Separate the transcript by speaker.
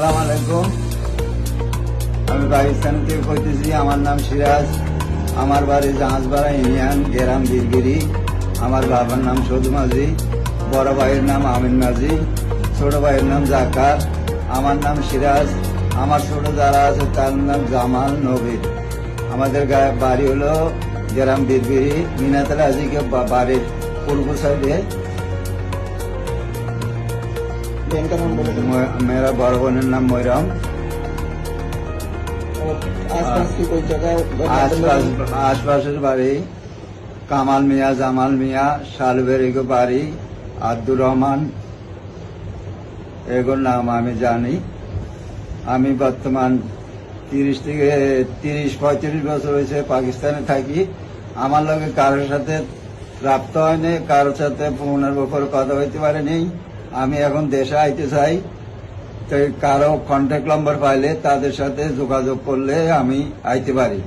Speaker 1: আসসালামু আলাইকুম। আমি পাকিস্তান থেকে কইতেছি। আমার নাম সিরাজ। আমার বাড়ি জাহাজপাড়া ইউনিয়ন, গ্রাম বীরগিরি। আমার বাবার নাম সদু মাঝি, বড় ভাইয়ের নাম আমিন মাঝি, ছোট ভাইয়ের নাম জাকার। আমার নাম সিরাজ। আমার ছোট যারা আছে তার নাম জামাল, নবীর। আমাদের বাড়ি হলো গ্রাম বীরগিরি, মিনাতলা আজিকে বাড়ির পূর্ব সাইডে। मेरा बड़ বোনের নাম ময়রাম। আশপাশের বাড়ি কামাল মিয়া, জামাল মিয়া, শালবেরিগো বাড়ি, আব্দুর রহমান, এগুলোর নাম আমি জানি। আমি বর্তমান 30-35 বছর হয়েছে পাকিস্তানে থাকি। আমার লগে কারোর সাথে রাপ্ত হয়নি, কারোর সাথে ফোনের ব্যাপারে কথা হইতে পারেনি। আমি এখন দেশে আইতে চাই, তো কারো কন্ট্যাক্ট নাম্বার পাইলে তাদের সাথে যোগাযোগ করলে আমি আইতে পারি।